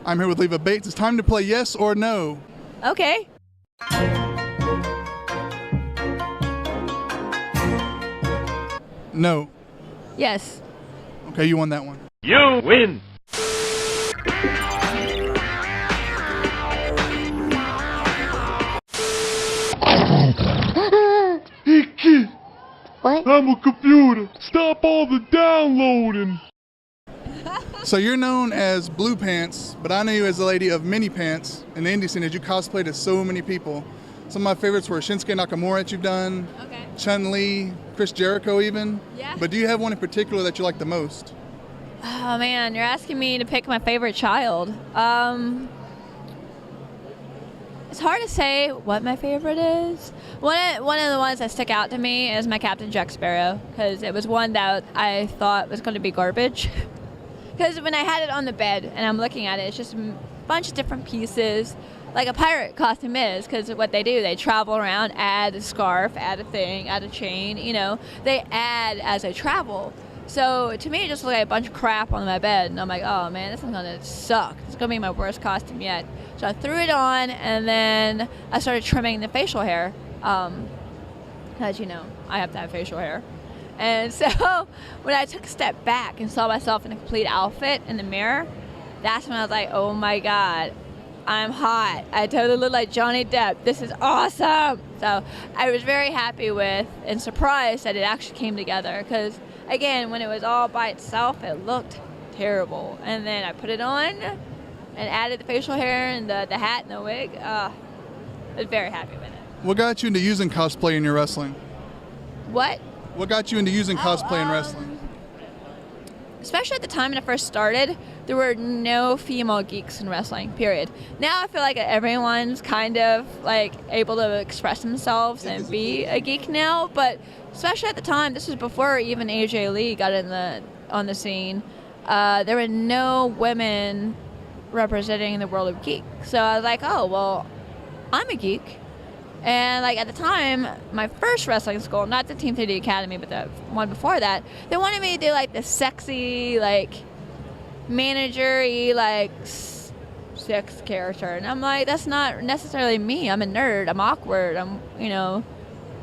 I'm here with Leva Bates. It's time to play yes or no. Okay. No. Yes. Okay, you won that one. You win. Hey kid, What? I'm a computer. Stop all the downloading. So you're known as Blue Pants, but I know you as the lady of Mini Pants in the indie scene as you cosplayed as so many people. Some of my favorites were Shinsuke Nakamura that you've done, Okay. Chun-Li, Chris Jericho even. Yeah. But do you have one in particular that you like the most? Oh man, you're asking me to pick my favorite child. It's hard to say what my favorite is. One of the ones that stick out to me is my Captain Jack Sparrow, because it was one that I thought was going to be garbage. Because when I had it on the bed and I'm looking at it, it's just a bunch of different pieces, like a pirate costume is, because what they do, they travel around, add a scarf, add a thing, add a chain, you know. They add as they travel. So to me, it just looked like a bunch of crap on my bed, and I'm like, oh man, this is gonna suck. It's gonna be my worst costume yet. So I threw it on, and then I started trimming the facial hair. As you know, I have to have facial hair. And so when I took a step back and saw myself in a complete outfit in the mirror, that's when I was like, oh my God, I'm hot. I totally look like Johnny Depp. This is awesome. So I was very happy with and surprised that it actually came together, because again, when it was all by itself, it looked terrible. And then I put it on and added the facial hair and the hat and the wig. I was very happy with it. What got you into using cosplay in your wrestling? What? What got you into using cosplay in wrestling? Especially at the time when I first started, there were no female geeks in wrestling, period. Now I feel like everyone's kind of like able to express themselves and be a geek now, but especially at the time, this was before even AJ Lee got on the scene, there were no women representing the world of geek. So I was like, oh, well, I'm a geek. And like at the time, my first wrestling school, not the Team 3D Academy, but the one before that, they wanted me to do like the sexy, like manager-y, like sex character. And I'm like, that's not necessarily me. I'm a nerd. I'm awkward. I'm, you know,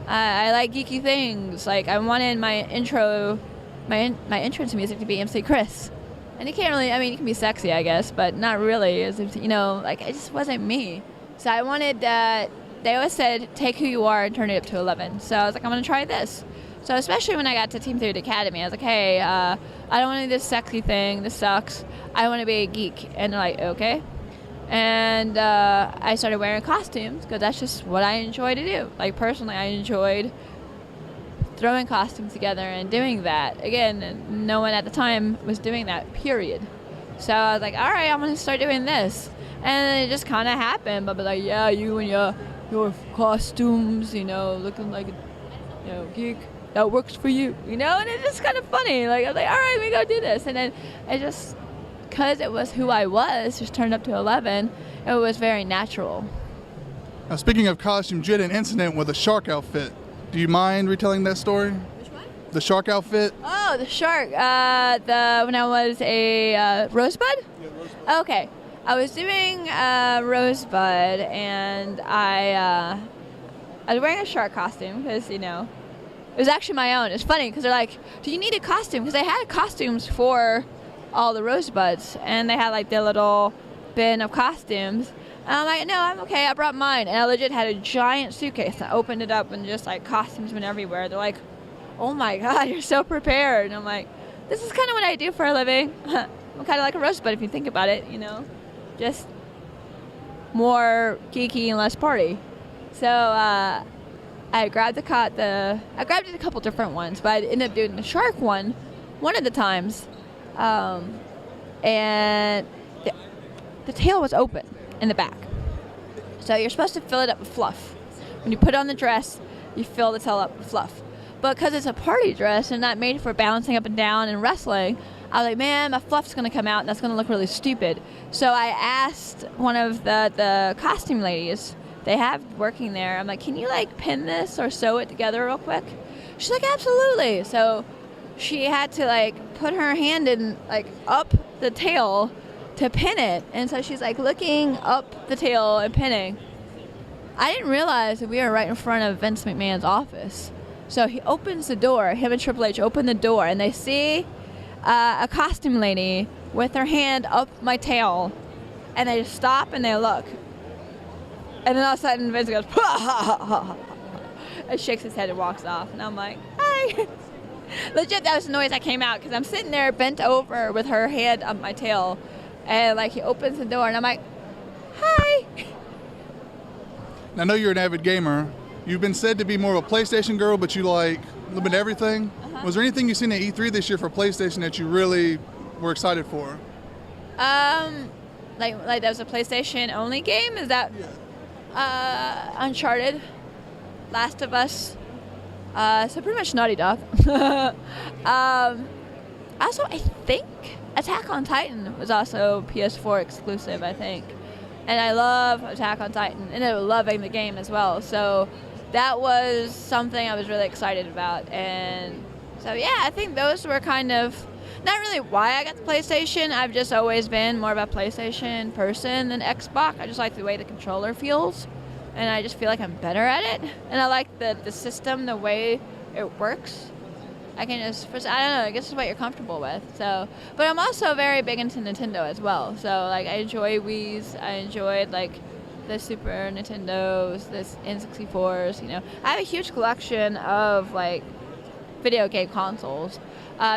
I like geeky things. Like I wanted my entrance music to be MC Chris. And you can't really, I mean, you can be sexy, I guess, but not really. As if, you know, like it just wasn't me. So I wanted that. They always said, take who you are and turn it up to 11. So I was like, I'm going to try this. So especially when I got to Team 3D Academy, I was like, hey, I don't want to do this sexy thing. This sucks. I want to be a geek. And they're like, okay. And I started wearing costumes because that's just what I enjoy to do. Like personally, I enjoyed throwing costumes together and doing that. Again, no one at the time was doing that, period. So I was like, all right, I'm going to start doing this. And it just kind of happened. But like, yeah, you and your costumes, you know, looking like a, you know, geek, that works for you, you know. And it's just kind of funny. Like I was like, all right, we go do this. And then it just, because it was who I was, just turned up to 11. It was very natural. Now, speaking of costumes, you had an incident with a shark outfit. Do you mind retelling that story? Which one? The shark outfit? Oh, the shark. When I was a Rosebud? Yeah, Rosebud. Okay. I was doing Rosebud, and I was wearing a shark costume because, you know, it was actually my own. It's funny because they're like, do you need a costume? Because they had costumes for all the Rosebuds, and they had like their little bin of costumes. And I'm like, no, I'm okay. I brought mine. And I legit had a giant suitcase. I opened it up, and just like costumes went everywhere. They're like, oh my God, you're so prepared. And I'm like, this is kind of what I do for a living. I'm kind of like a Rosebud if you think about it, you know. Just more geeky and less party. So I grabbed I grabbed a couple different ones, but I ended up doing the shark one of the times. And the tail was open in the back. So you're supposed to fill it up with fluff. When you put on the dress, you fill the tail up with fluff. But because it's a party dress and not made for bouncing up and down and wrestling, I was like, man, my fluff's going to come out and that's going to look really stupid. So I asked one of the costume ladies they have working there, I'm like, can you like pin this or sew it together real quick? She's like, absolutely. So she had to like put her hand in like up the tail to pin it. And so she's like looking up the tail and pinning. I didn't realize that we were right in front of Vince McMahon's office. So he opens the door, him and Triple H open the door, and they see a costume lady with her hand up my tail. And they just stop and they look. And then all of a sudden Vince goes, ha ha ha ha, and shakes his head and walks off. And I'm like, hi. Legit, that was the noise that came out because I'm sitting there bent over with her hand up my tail. And like he opens the door and I'm like, hi. I know you're an avid gamer. You've been said to be more of a PlayStation girl, but you like a little bit of everything. Was there anything you seen at E3 this year for PlayStation that you really were excited for? Like that was a PlayStation only game? Is that Uncharted, Last of Us, so pretty much Naughty Dog. Also, I think Attack on Titan was also PS4 exclusive, I think. And I love Attack on Titan, and I was loving the game as well. So that was something I was really excited about. And so, yeah, I think those were kind of not really why I got the PlayStation. I've just always been more of a PlayStation person than Xbox. I just like the way the controller feels, and I just feel like I'm better at it. And I like the system, the way it works. I can just, I don't know, I guess it's what you're comfortable with. So, but I'm also very big into Nintendo as well. So, like, I enjoy Wii's. I enjoyed, like, the Super Nintendos, the N64s, you know. I have a huge collection of, like, video game consoles.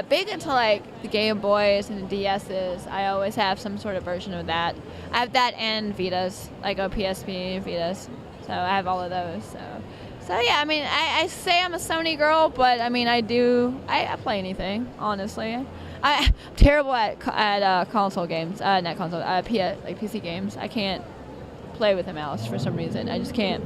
Big into, like, the Game Boys and the DS's. I always have some sort of version of that. I have that and Vitas, like a PSP Vitas. So I have all of those, So yeah, I mean, I say I'm a Sony girl, but I mean, I play anything, honestly. I'm terrible at console games, not console, PC games. I can't play with a mouse for some reason. I just can't.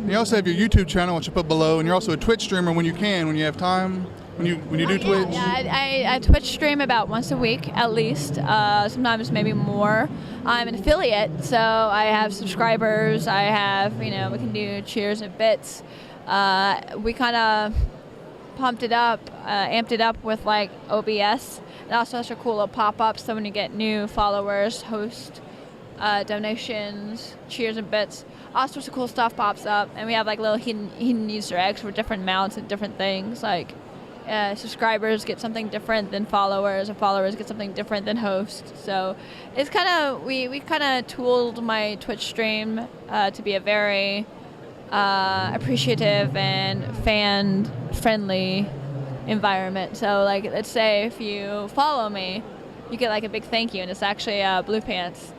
You also have your YouTube channel, which you put below, and you're also a Twitch streamer when you have time. When you do Twitch? Yeah, I Twitch stream about once a week at least, sometimes maybe more. I'm an affiliate, so I have subscribers. I have, we can do cheers and bits. We kind of pumped it up, amped it up with like OBS. It also has a cool little pop-up, so when you get new followers, host donations, cheers and bits, all sorts of cool stuff pops up. And we have like little hidden Easter eggs for different mounts and different things, like subscribers get something different than followers, and followers get something different than hosts. So it's kind of, we kind of tooled my Twitch stream to be a very appreciative and fan-friendly environment. So like, let's say if you follow me, you get like a big thank you, and it's actually Blue Pants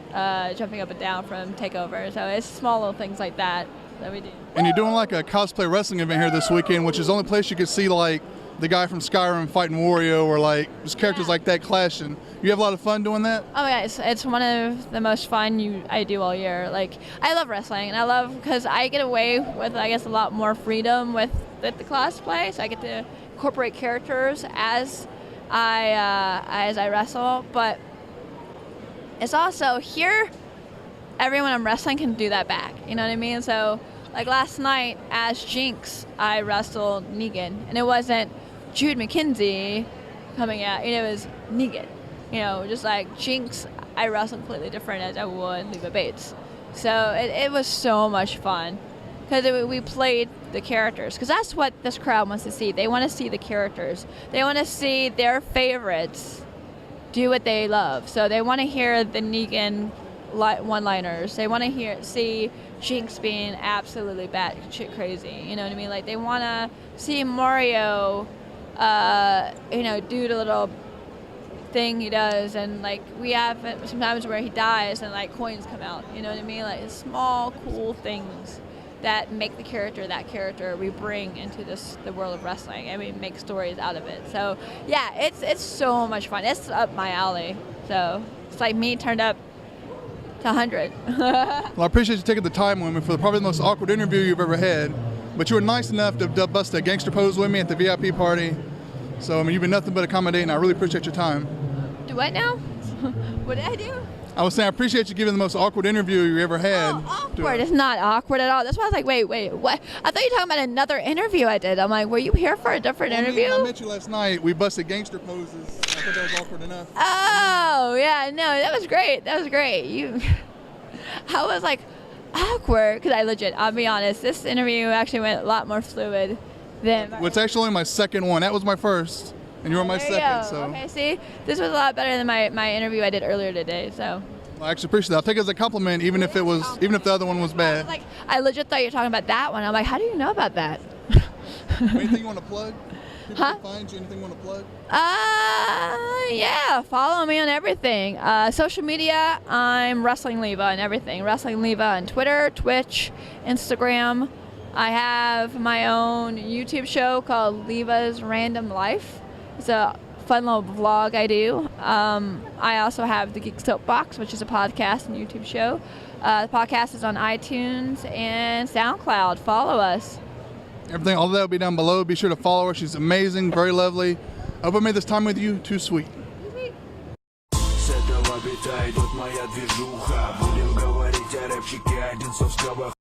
jumping up and down from TakeOver. So it's small little things like that we do. And you're doing like a cosplay wrestling event here this weekend, which is the only place you could see like the guy from Skyrim fighting Wario, or like just characters like that clashing. You have a lot of fun doing that? Oh yeah, it's one of the most fun I do all year. Like, I love wrestling, and I love because I get away with, I guess, a lot more freedom with the cosplay. So I get to incorporate characters as I wrestle, but it's also here. Everyone I'm wrestling can do that back. You know what I mean? So like last night as Jinx, I wrestled Negan, and it wasn't Jude McKenzie coming out. It was Negan. Just like Jinx, I wrestled completely different as I would Leva Bates. So it was so much fun because we played the characters, because that's what this crowd wants to see. They want to see the characters. They want to see their favorites do what they love. So they want to hear the Negan one-liners. They want to see Jinx being absolutely batshit crazy. You know what I mean? Like, they want to see Mario, do the little thing he does, and like we have sometimes where he dies and like coins come out. You know what I mean? Like small, cool things that make the character that character we bring into the world of wrestling, and we make stories out of it. So yeah, it's so much fun. It's up my alley. So it's like me turned up to 100. Well, I appreciate you taking the time with me for probably the most awkward interview you've ever had. But you were nice enough to bust a gangster pose with me at the VIP party. So, I mean, you've been nothing but accommodating. I really appreciate your time. Do what now? What did I do? I was saying I appreciate you giving the most awkward interview you ever had. Oh, awkward. It's not awkward at all. That's why I was like, wait, what? I thought you were talking about another interview I did. I'm like, were you here for a different interview? I met you last night. We busted gangster poses. thought that was awkward enough. Oh, yeah, no, that was great. That was great. I was like, awkward, because I'll be honest, this interview actually went a lot more fluid than... Well, it's actually only my second one. That was my first, and you were my There you second, go. so... Okay, see? This was a lot better than my interview I did earlier today, so... I actually appreciate that. I'll take it as a compliment, even if the other one was bad. Like, I legit thought you were talking about that one. I'm like, how do you know about that? Anything you want to plug? People Huh? can find you. Anything you want to plug? Yeah, follow me on everything. Social media, I'm Wrestling Leva and everything. Wrestling Leva on Twitter, Twitch, Instagram. I have my own YouTube show called Leva's Random Life. It's a fun little vlog I do. I also have the Geek Soapbox, which is a podcast and YouTube show. The podcast is on iTunes and Soundcloud. Follow us. Everything, all of that will be down below. Be sure to follow her. She's amazing, very lovely. I hope I made this time with you too sweet. С этого бита идет моя движуха. Будем говорить о рэпчике одинцовского